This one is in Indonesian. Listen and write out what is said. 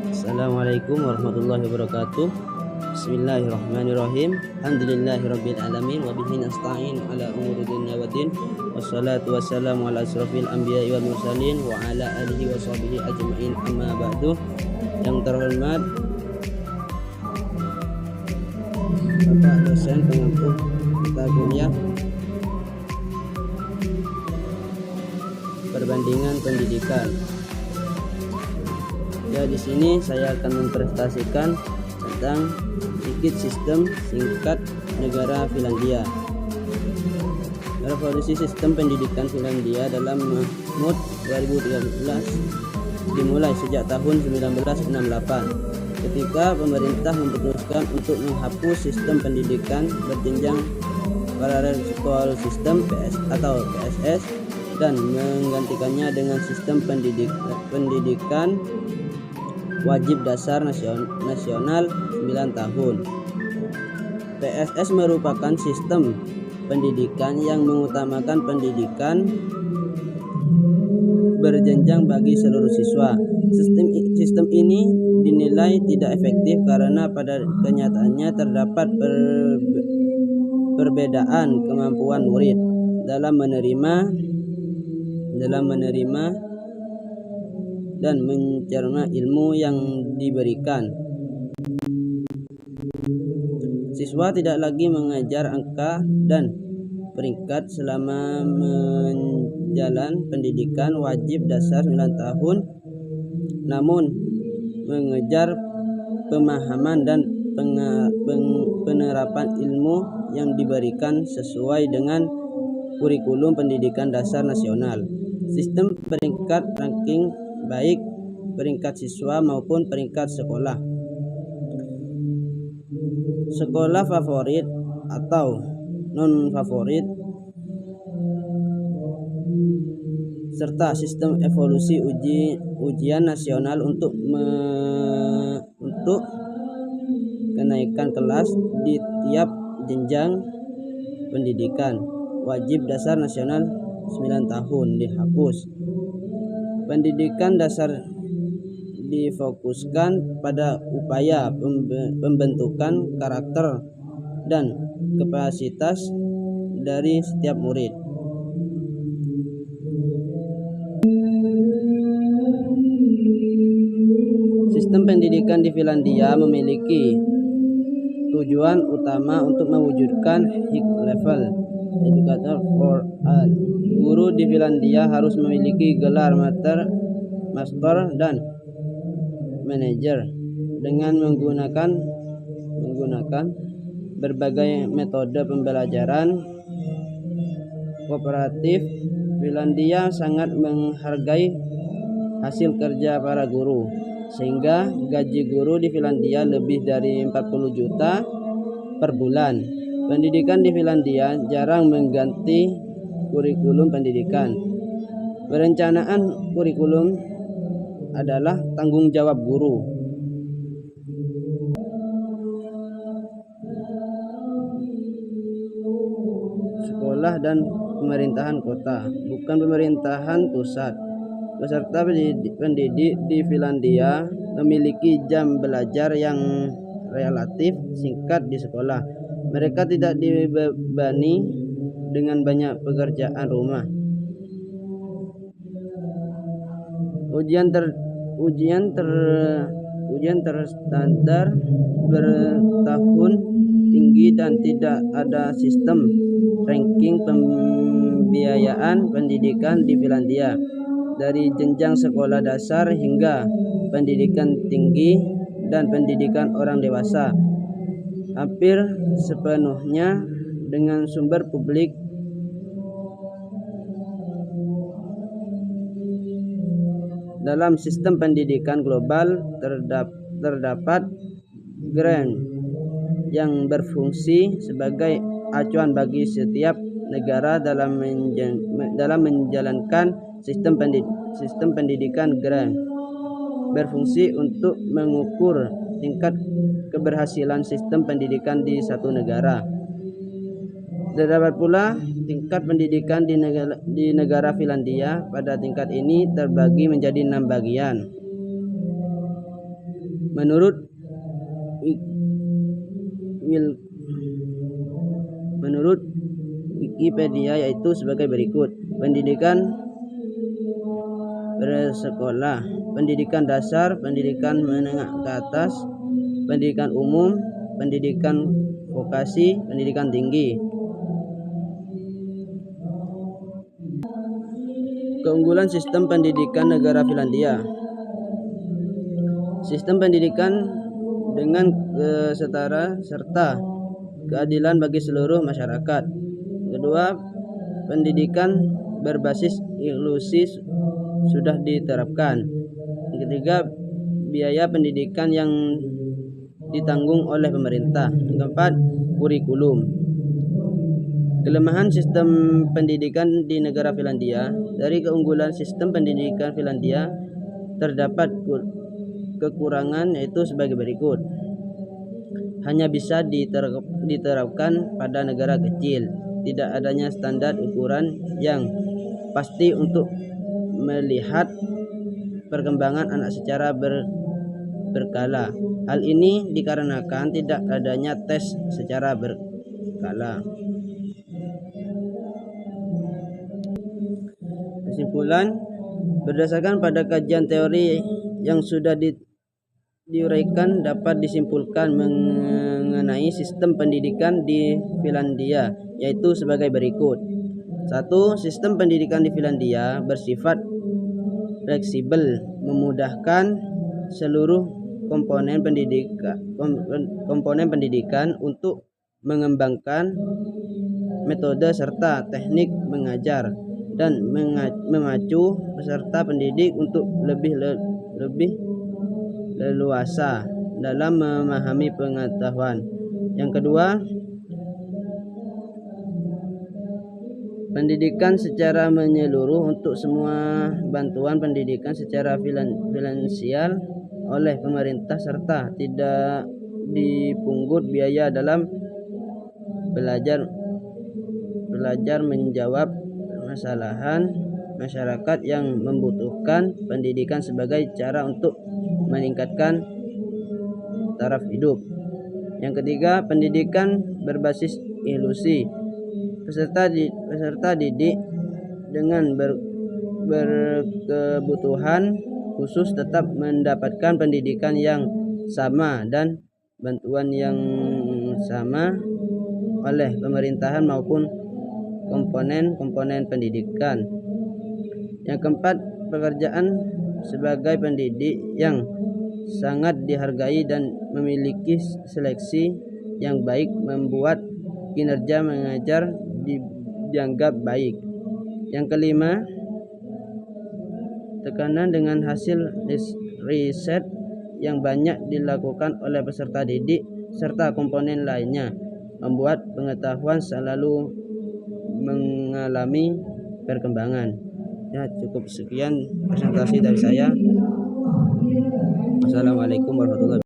Assalamualaikum warahmatullahi wabarakatuh. Bismillahirrahmanirrahim. Alhamdulillahirabbil alamin wa bihi nasta'in ala umuri dunya waddin. Wassalatu wassalamu ala asrofil anbiya'i wal mursalin wa ala alihi wa sahbihi ajma'in, amma ba'du. Yang terhormat Bapak dosen pengampu mata kuliah perbandingan pendidikan. Ya, di sini saya akan mempresentasikan tentang sedikit sistem singkat negara Finlandia. Revolusi sistem pendidikan Finlandia dalam Mahmud 2013 dimulai sejak tahun 1968 ketika pemerintah memutuskan untuk menghapus sistem pendidikan berjenjang paralel school system atau PSS dan menggantikannya dengan sistem pendidikan wajib dasar nasional 9 tahun. PSS merupakan sistem pendidikan yang mengutamakan pendidikan berjenjang bagi seluruh siswa. Sistem ini dinilai tidak efektif karena pada kenyataannya terdapat perbedaan kemampuan murid dalam menerima dan mencerna ilmu yang diberikan. Siswa tidak lagi mengajar angka dan peringkat selama menjalani pendidikan wajib dasar 9 tahun, namun mengejar pemahaman dan penerapan ilmu yang diberikan sesuai dengan kurikulum pendidikan dasar nasional. Sistem peringkat ranking baik peringkat siswa maupun peringkat sekolah. Sekolah favorit atau non-favorit serta sistem evolusi ujian nasional untuk kenaikan kelas di tiap jenjang pendidikan wajib dasar nasional 9 tahun dihapus. Pendidikan dasar difokuskan pada upaya pembentukan karakter dan kapasitas dari setiap murid. Sistem pendidikan di Finlandia memiliki tujuan utama untuk mewujudkan high level educator for all. Guru di Finlandia harus memiliki gelar master dan manajer dengan menggunakan berbagai metode pembelajaran kooperatif. Finlandia sangat menghargai hasil kerja para guru, sehingga gaji guru di Finlandia lebih dari 40 juta per bulan. Pendidikan di Finlandia jarang mengganti kurikulum pendidikan. Perencanaan kurikulum adalah tanggung jawab guru. Sekolah dan pemerintahan kota, bukan pemerintahan pusat. Peserta pendidik di Finlandia memiliki jam belajar yang relatif singkat di sekolah. Mereka tidak dibebani dengan banyak pekerjaan rumah. Ujian terstandar bertahun tinggi dan tidak ada sistem ranking pembiayaan pendidikan di Finlandia. Dari jenjang sekolah dasar hingga pendidikan tinggi dan pendidikan orang dewasa, hampir sepenuhnya dengan sumber publik. Dalam sistem pendidikan global terdapat grant yang berfungsi sebagai acuan bagi setiap negara dalam menjalankan sistem pendidikan. Grant berfungsi untuk mengukur tingkat keberhasilan sistem pendidikan di satu negara. Terdapat pula tingkat pendidikan di negara Finlandia. Pada tingkat ini terbagi menjadi 6 bagian. Menurut Wikipedia yaitu sebagai berikut: pendidikan bersekolah, pendidikan dasar, pendidikan menengah ke atas, pendidikan umum, pendidikan vokasi, pendidikan tinggi. Keunggulan sistem pendidikan negara Finlandia. Sistem pendidikan dengan kesetara serta keadilan bagi seluruh masyarakat. Kedua, pendidikan berbasis inklusi sudah diterapkan. Ketiga, biaya pendidikan yang ditanggung oleh pemerintah. Keempat, kurikulum. Kelemahan sistem pendidikan di negara Finlandia. Dari keunggulan sistem pendidikan Finlandia terdapat kekurangan yaitu sebagai berikut: hanya bisa diterapkan pada negara kecil, tidak adanya standar ukuran yang pasti untuk melihat perkembangan anak secara berkala. Hal ini dikarenakan tidak adanya tes secara berkala. Kesimpulan, berdasarkan pada kajian teori yang sudah diuraikan, dapat disimpulkan mengenai sistem pendidikan di Finlandia yaitu sebagai berikut. 1. Sistem pendidikan di Finlandia bersifat fleksibel, memudahkan seluruh komponen pendidikan untuk mengembangkan metode serta teknik mengajar dan memacu peserta pendidik untuk lebih leluasa dalam memahami pengetahuan. Yang kedua, pendidikan secara menyeluruh untuk semua bantuan pendidikan secara finansial oleh pemerintah serta tidak dipungut biaya dalam belajar menjawab permasalahan masyarakat yang membutuhkan pendidikan sebagai cara untuk meningkatkan taraf hidup. Yang ketiga, pendidikan berbasis inklusi. Peserta didik dengan berkebutuhan khusus tetap mendapatkan pendidikan yang sama dan bantuan yang sama oleh pemerintahan maupun komponen pendidikan. Yang keempat, pekerjaan sebagai pendidik yang sangat dihargai dan memiliki seleksi yang baik membuat kinerja mengajar dianggap baik. Yang kelima, tekanan dengan hasil riset yang banyak dilakukan oleh peserta didik serta komponen lainnya membuat pengetahuan selalu mengalami perkembangan. Ya, cukup sekian presentasi dari saya. Wassalamualaikum warahmatullahi wabarakatuh.